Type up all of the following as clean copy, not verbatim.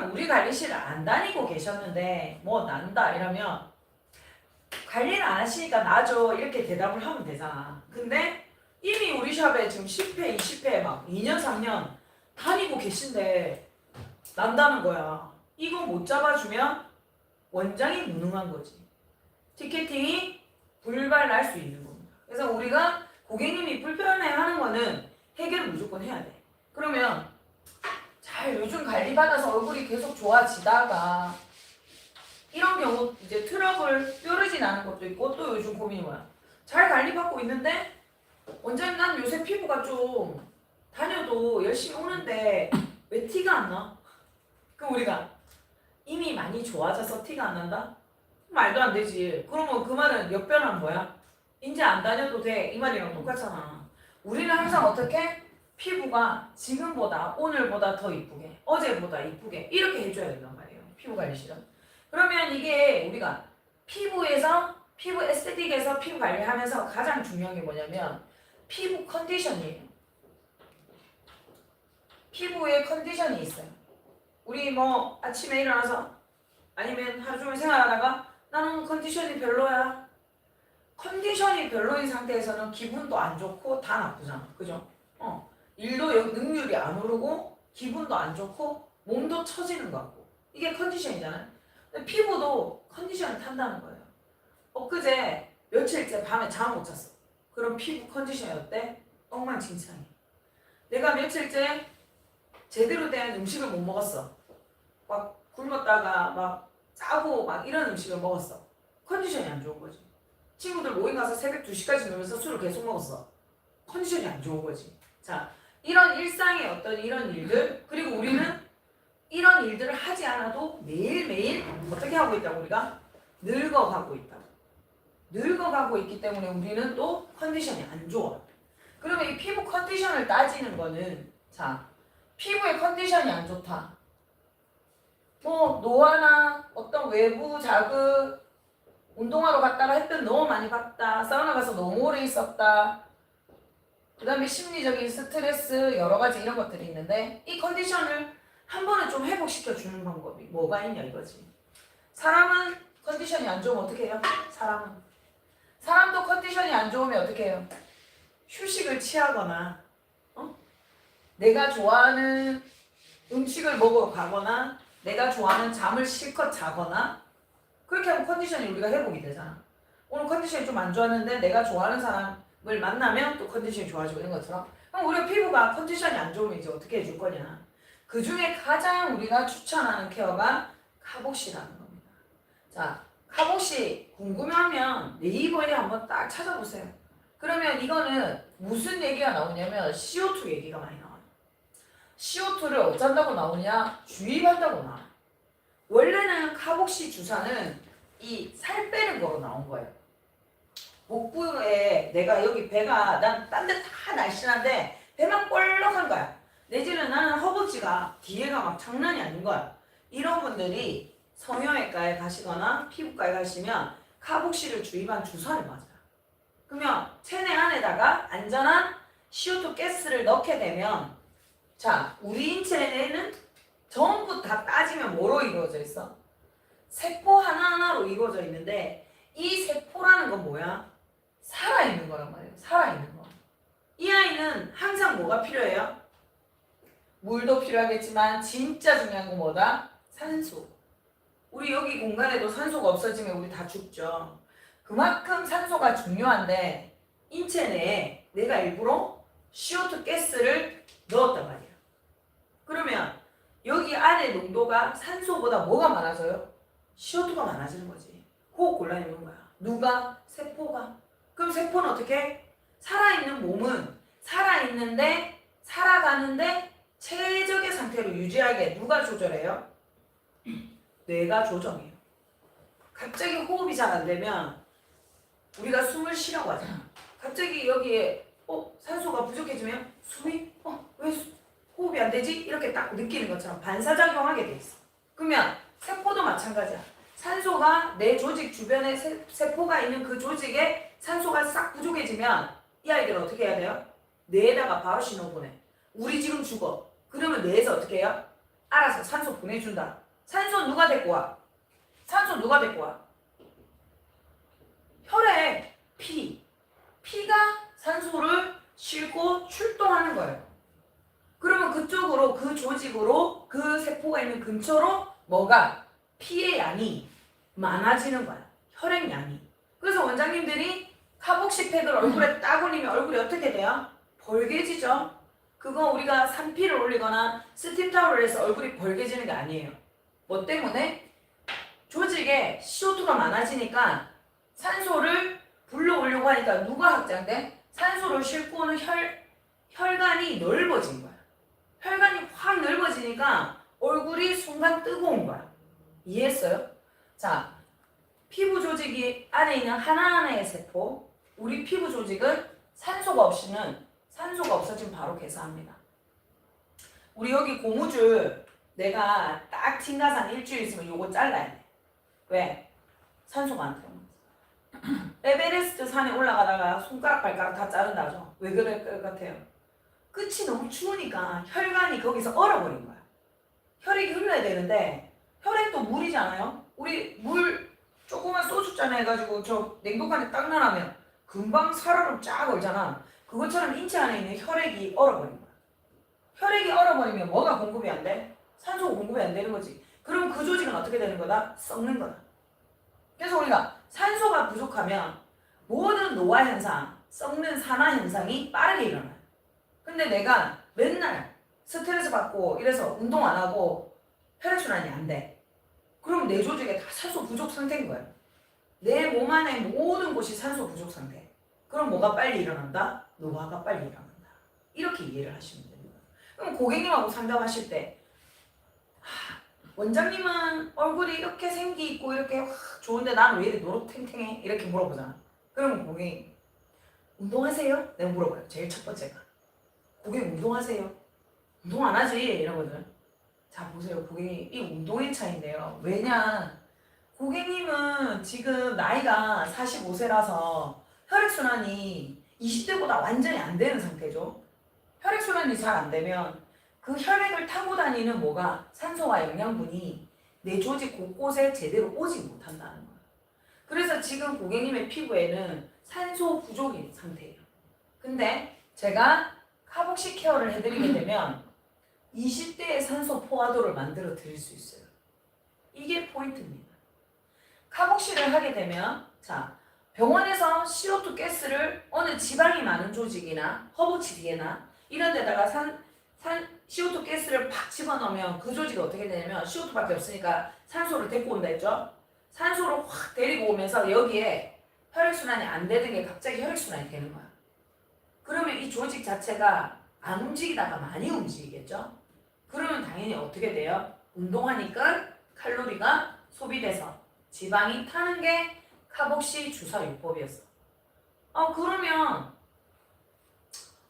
그러면 우리 관리실을 안 다니고 계셨는데 뭐 난다 이러면 관리를 안 하시니까 나죠 이렇게 대답을 하면 되잖아. 근데 이미 우리 샵에 지금 10회, 20회 막 2년, 3년 다니고 계신데 난다는 거야. 이거 못 잡아주면 원장이 무능한 거지. 티켓팅이 불발날 수 있는 겁니다. 그래서 우리가 고객님이 불편해하는 거는 해결을 무조건 해야 돼. 그러면 잘 요즘 관리받아서 얼굴이 계속 좋아지다가 이런 경우 이제 트러블 뾰루지 나는 것도 있고 또 요즘 고민이 뭐야? 잘 관리받고 있는데 원장님 난 요새 피부가 좀 다녀도 열심히 오는데 왜 티가 안 나? 그럼 우리가 이미 많이 좋아져서 티가 안 난다? 말도 안 되지. 그러면 그 말은 역변한 뭐야? 이제 안 다녀도 돼. 이 말이랑 똑같잖아. 우리는 항상 어떻게? 피부가 지금보다 오늘보다 더 이쁘게 어제보다 이쁘게 이렇게 해줘야 된단 말이에요. 피부 관리실은. 그러면 이게 우리가 피부 에스테틱에서 피부 관리하면서 가장 중요한 게 뭐냐면 피부 컨디션이에요. 피부에 컨디션이 있어요. 우리 뭐 아침에 일어나서 아니면 하루 종일 생활하다가 나는 컨디션이 별로야. 컨디션이 별로인 상태에서는 기분도 안 좋고 다 나쁘잖아. 그죠? 일도 능률이 안 오르고 기분도 안 좋고 몸도 처지는 것 같고 이게 컨디션이잖아요. 근데 피부도 컨디션을 탄다는 거예요. 엊그제 며칠째 밤에 잠 못 잤어. 그럼 피부 컨디션이 어때? 엉망진창이야. 내가 며칠째 제대로 된 음식을 못 먹었어. 막 굶었다가 막 짜고 막 이런 음식을 먹었어. 컨디션이 안 좋은 거지. 친구들 모임 가서 새벽 2시까지 놀면서 술을 계속 먹었어. 컨디션이 안 좋은 거지. 자, 이런 일상의 어떤 이런 일들, 그리고 우리는 이런 일들을 하지 않아도 매일매일 어떻게 하고 있다고 우리가? 늙어가고 있다. 늙어가고 있기 때문에 우리는 또 컨디션이 안 좋아. 그러면 이 피부 컨디션을 따지는 거는 자, 피부의 컨디션이 안 좋다. 뭐 노화나 어떤 외부 자극, 운동하러 갔다가 햇볕 너무 많이 봤다, 사우나 가서 너무 오래 있었다, 그 다음에 심리적인 스트레스 여러 가지 이런 것들이 있는데 이 컨디션을 한 번은 좀 회복시켜 주는 방법이 뭐가 있냐 이거지. 사람은 컨디션이 안 좋으면 어떻게 해요? 사람도 컨디션이 안 좋으면 어떻게 해요? 휴식을 취하거나 내가 좋아하는 음식을 먹으러 가거나 내가 좋아하는 잠을 실컷 자거나 그렇게 하면 컨디션이 우리가 회복이 되잖아. 오늘 컨디션이 좀 안 좋았는데 내가 좋아하는 사람을 만나면 또 컨디션이 좋아지고 이런 것처럼 그럼 우리가 피부가 컨디션이 안 좋으면 이제 어떻게 해줄 거냐. 그 중에 가장 우리가 추천하는 케어가 카복시라는 겁니다. 자, 카복시 궁금하면 네이버에 한번 딱 찾아보세요. 그러면 이거는 무슨 얘기가 나오냐면 CO2 얘기가 많이 나와요. CO2를 어쩐다고 나오냐? 주입한다고 나와요. 원래는 카복시 주사는 이 살 빼는 거로 나온 거예요. 복부에 내가 여기 배가 난 딴 데 다 날씬한데 배만 볼록한 거야. 내지는 나는 허벅지가 뒤에가 막 장난이 아닌 거야. 이런 분들이 성형외과에 가시거나 피부과에 가시면 카복시를 주입한 주사를 맞아요. 그러면 체내 안에다가 안전한 CO2 가스를 넣게 되면 자, 우리 인체에는 전부 다 따지면 뭐로 이루어져 있어? 세포 하나하나로 이루어져 있는데 이 세포라는 건 뭐야? 살아있는 거란 말이에요. 살아있는 거. 이 아이는 항상 뭐가 필요해요? 물도 필요하겠지만 진짜 중요한 건 뭐다? 산소. 우리 여기 공간에도 산소가 없어지면 우리 다 죽죠. 그만큼 산소가 중요한데 인체 내에 내가 일부러 CO2 가스를 넣었단 말이에요. 그러면 여기 안에 농도가 산소보다 뭐가 많아져요? CO2가 많아지는 거지. 호흡 곤란이 오는 거야. 누가? 세포가. 그럼 세포는 어떻게 해? 살아있는 몸은 살아있는데 살아가는데 최적의 상태로 유지하게 누가 조절해요? 뇌가 조정해요. 갑자기 호흡이 잘 안 되면 우리가 숨을 쉬라고 하잖아. 갑자기 여기에 산소가 부족해지면 숨이 왜 호흡이 안 되지? 이렇게 딱 느끼는 것처럼 반사작용하게 돼 있어. 그러면 세포도 마찬가지야. 산소가 내 조직 주변에 세포가 있는 그 조직에 산소가 싹 부족해지면 이 아이들은 어떻게 해야 돼요? 뇌에다가 바로 신호 보내. 우리 지금 죽어. 그러면 뇌에서 어떻게 해요? 알아서 산소 보내준다. 산소 누가 데리고 와? 산소 누가 데리고 와? 혈액, 피가 산소를 싣고 출동하는 거예요. 그러면 그쪽으로, 그 조직으로, 그 세포가 있는 근처로 뭐가? 피의 양이 많아지는 거야. 혈액량이. 그래서 원장님들이 카복시팩을 얼굴에 딱 올리면 얼굴이 어떻게 돼요? 벌게지죠. 그거 우리가 산피를 올리거나 스팀 타올을 해서 얼굴이 벌게지는 게 아니에요. 뭐 때문에? 조직에 CO2가 많아지니까 산소를 불러오려고 하니까 누가 확장돼? 산소를 싣고 오는 혈관이 넓어진 거야. 혈관이 확 넓어지니까 얼굴이 순간 뜨거운 거야. 이해했어요? 자, 피부 조직이 안에 있는 하나하나의 세포, 우리 피부 조직은 산소가 없어지면 바로 개사합니다. 우리 여기 고무줄 내가 딱 팀가산 일주일 있으면 요거 잘라야 돼. 왜? 산소가 안 들어가서. 에베레스트 산에 올라가다가 손가락 발가락 다 자른다죠. 왜 그럴 것 같아요? 끝이 너무 추우니까 혈관이 거기서 얼어버린 거야. 혈액이 흘러야 되는데 혈액도 물이잖아요. 우리 물 조그만 소주잔 해가지고 저 냉동칸에 딱 넣으면 금방 살얼음 쫙 얼잖아. 그것처럼 인체 안에 있는 혈액이 얼어버린 거야. 혈액이 얼어버리면 뭐가 공급이 안 돼? 산소가 공급이 안 되는 거지. 그럼 그 조직은 어떻게 되는 거다? 썩는 거다. 그래서 우리가 산소가 부족하면 모든 노화 현상, 썩는 산화 현상이 빠르게 일어나요. 근데 내가 맨날 스트레스 받고 이래서 운동 안 하고 혈액순환이 안 돼. 그럼 내 조직에 다 산소 부족 상태인 거예요. 내 몸 안에 모든 곳이 산소 부족 상태. 그럼 뭐가 빨리 일어난다? 노화가 빨리 일어난다. 이렇게 이해를 하시면 됩니다. 그럼 고객님하고 상담하실 때 원장님은 얼굴이 이렇게 생기 있고 이렇게 좋은데 나는 왜 이렇게 노릇탱탱해? 이렇게 물어보잖아. 그러면 고객님 운동하세요? 내가 물어봐요. 제일 첫 번째가 고객님 운동하세요? 운동 안 하지? 이러거든. 자 보세요. 고객님 이 운동의 차이인데요. 왜냐 고객님은 지금 나이가 45세라서 혈액순환이 20대보다 완전히 안 되는 상태죠. 혈액순환이 잘 안 되면 그 혈액을 타고 다니는 뭐가 산소와 영양분이 내 조직 곳곳에 제대로 오지 못한다는 거예요. 그래서 지금 고객님의 피부에는 산소 부족인 상태예요. 근데 제가 카복시 케어를 해드리게 되면 20대의 산소 포화도를 만들어 드릴 수 있어요. 이게 포인트입니다. 카복시를 하게 되면 자 병원에서 CO2 가스를 어느 지방이 많은 조직이나 허벅지 뒤에나 이런 데다가 CO2 가스를 팍 집어넣으면 그 조직이 어떻게 되냐면 CO2밖에 없으니까 산소를 데리고 온다 했죠. 산소를 확 데리고 오면서 여기에 혈액순환이 안 되는 게 갑자기 혈액순환이 되는 거야. 그러면 이 조직 자체가 안 움직이다가 많이 움직이겠죠. 그러면 당연히 어떻게 돼요? 운동하니까 칼로리가 소비돼서 지방이 타는 게 카복시 주사요법이었어. 그러면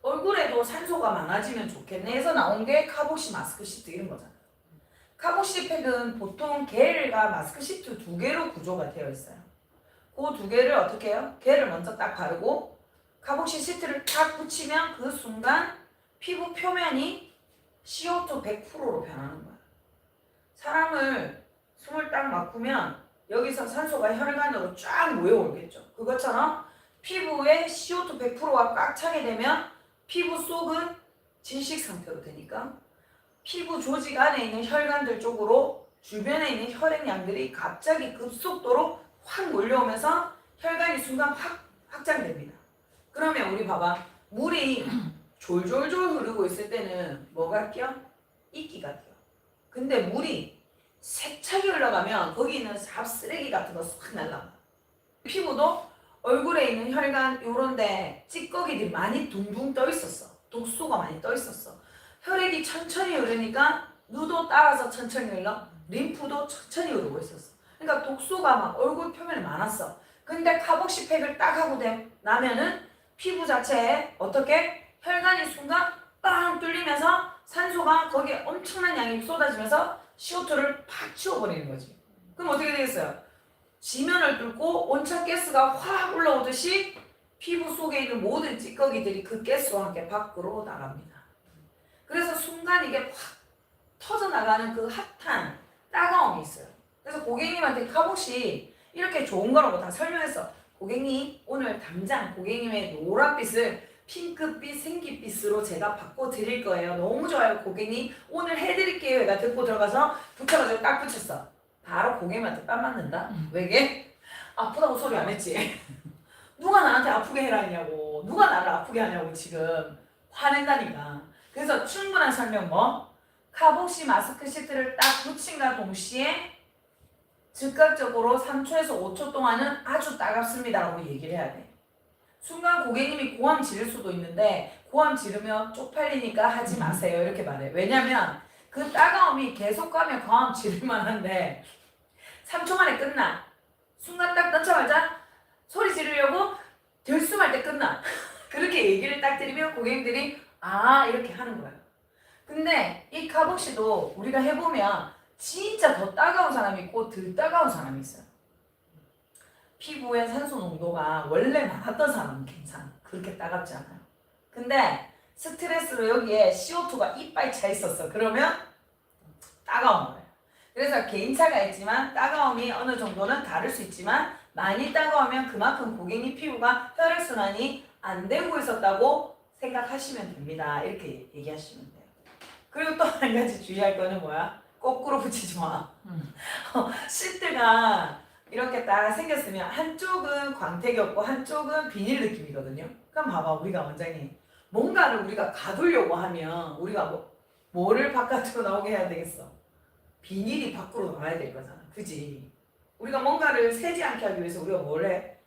얼굴에도 산소가 많아지면 좋겠네 해서 나온 게 카복시 마스크 시트 이런 거잖아요. 카복시 팩은 보통 겔과 마스크 시트 두 개로 구조가 되어 있어요. 그 두 개를 어떻게 해요? 겔을 먼저 딱 바르고 카복시 시트를 딱 붙이면 그 순간 피부 표면이 CO2 100%로 변하는 거야. 사람을 숨을 딱 막으면 여기서 산소가 혈관으로 쫙 모여오겠죠. 그것처럼 피부에 CO2 100%가 꽉 차게 되면 피부 속은 진식 상태로 되니까 피부 조직 안에 있는 혈관들 쪽으로 주변에 있는 혈액량들이 갑자기 급속도로 확 몰려오면서 혈관이 순간 확 확장됩니다. 그러면 우리 봐봐. 물이 졸졸졸 흐르고 있을 때는 뭐가 껴? 이끼가 껴. 근데 물이 세차게 흘러가면 거기 있는 잡쓰레기 같은 거 싹 날라가. 피부도 얼굴에 있는 혈관 요런데 찌꺼기들이 많이 둥둥 떠 있었어. 독소가 많이 떠 있었어. 혈액이 천천히 흐르니까 누도 따라서 천천히 흘러. 림프도 천천히 흐르고 있었어. 그러니까 독소가 막 얼굴 표면에 많았어. 근데 카복시 팩을 딱 하고 나면은 피부 자체에 어떻게 혈관이 순간 빵 뚫리면서 산소가 거기에 엄청난 양이 쏟아지면서 CO2를 팍 치워버리는 거지. 그럼 어떻게 되겠어요? 지면을 뚫고 온천 가스가 확 올라오듯이 피부 속에 있는 모든 찌꺼기들이 그 가스와 함께 밖으로 나갑니다. 그래서 순간 이게 확 터져나가는 그 핫한 따가움이 있어요. 그래서 고객님한테 카봇이 이렇게 좋은 거라고 다 설명했어. 고객님 오늘 당장 고객님의 노란빛을 핑크빛, 생기빛으로 제가 바꿔드릴 거예요. 너무 좋아요 고객님. 오늘 해드릴게요. 얘가 듣고 들어가서 붙여가지고 딱 붙였어. 바로 고객님한테 뺨 맞는다? 왜게? 아프다고 소리 안 했지? 누가 나한테 아프게 해라 했냐고. 누가 나를 아프게 하냐고 지금 화낸다니까. 그래서 충분한 설명 뭐? 카봇이 마스크 시트를 딱 붙인과 동시에 즉각적으로 3초에서 5초 동안은 아주 따갑습니다 라고 얘기를 해야 돼. 순간 고객님이 고함 지를 수도 있는데 고함 지르면 쪽팔리니까 하지 마세요 이렇게 말해. 왜냐면 그 따가움이 계속 가면 고함 지를만 한데 3초 만에 끝나. 순간 딱 넣자마자 소리 지르려고 들숨할 때 끝나. 그렇게 얘기를 딱 드리면 고객님들이 아 이렇게 하는 거예요. 근데 이 카봇이도 우리가 해보면 진짜 더 따가운 사람이 있고 덜 따가운 사람이 있어요. 피부의 산소 농도가 원래 많았던 사람은 괜찮아. 그렇게 따갑지 않아요. 근데 스트레스로 여기에 CO2가 이빨 차 있었어. 그러면 따가운 거예요. 그래서 개인차가 있지만 따가움이 어느 정도는 다를 수 있지만 많이 따가우면 그만큼 고객님 피부가 혈액순환이 안 되고 있었다고 생각하시면 됩니다. 이렇게 얘기하시면 돼요. 그리고 또 한 가지 주의할 거는 뭐야? 거꾸로 붙이지 마. 시트가 이렇게 딱 생겼으면 한쪽은 광택이었고 한쪽은 비닐 느낌이거든요. 그럼 봐봐 우리가 원장님 뭔가를 우리가 가두려고 하면 우리가 뭐를 바깥으로 나오게 해야 되겠어? 비닐이 밖으로 나와야 될 거잖아. 그지? 우리가 뭔가를 새지 않게 하기 위해서 우리가 뭘 해?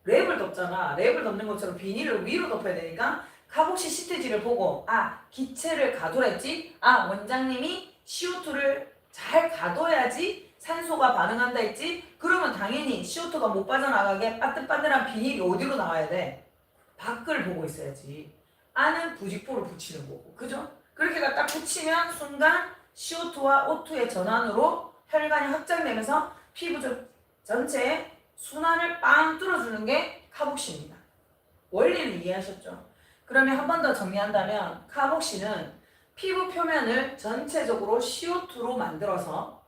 랩을 덮잖아. 랩을 덮는 것처럼 비닐을 위로 덮어야 되니까 카봇이 시트지를 보고 아 기체를 가둬랬지? 아 원장님이 CO2를 잘 가둬야지 산소가 반응한다 했지? 그러면 당연히 CO2가 못 빠져나가게 빠뜨빠뜨한 비닐이 어디로 나와야 돼? 밖을 보고 있어야지. 안은 부직포를 붙이는 거고. 그죠? 그렇게 딱 붙이면 순간 CO2와 O2의 전환으로 혈관이 확장되면서 피부 전체에 순환을 빵 뚫어주는 게 카복시입니다. 원리를 이해하셨죠? 그러면 한 번 더 정리한다면 카복시는 피부 표면을 전체적으로 CO2로 만들어서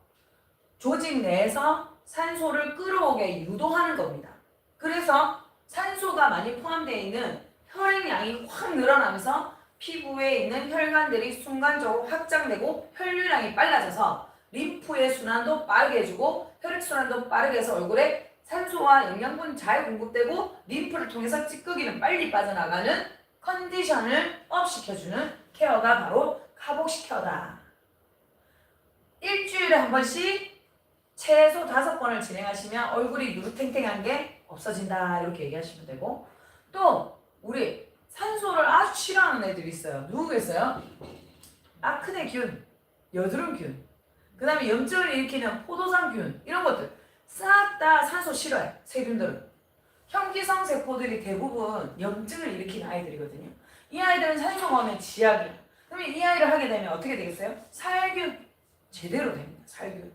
조직 내에서 산소를 끌어오게 유도하는 겁니다. 그래서 산소가 많이 포함되어 있는 혈액량이 확 늘어나면서 피부에 있는 혈관들이 순간적으로 확장되고 혈류량이 빨라져서 림프의 순환도 빠르게 해주고 혈액순환도 빠르게 해서 얼굴에 산소와 영양분이 잘 공급되고 림프를 통해서 찌꺼기는 빨리 빠져나가는 컨디션을 업시켜주는 케어가 바로 카복시 케어다. 일주일에 한 번씩 최소 5번을 진행하시면 얼굴이 누르탱탱한 게 없어진다 이렇게 얘기하시면 되고 또 우리 산소를 아주 싫어하는 애들이 있어요. 누구겠어요? 아크네균, 여드름균, 그 다음에 염증을 일으키는 포도상균 이런 것들 싹 다 산소 싫어해. 세균들은. 형기성 세포들이 대부분 염증을 일으키는 아이들이거든요. 이 아이들은 산소가 오면 지약이야. 그러면 이 아이를 하게 되면 어떻게 되겠어요? 살균 제대로 됩니다. 살균.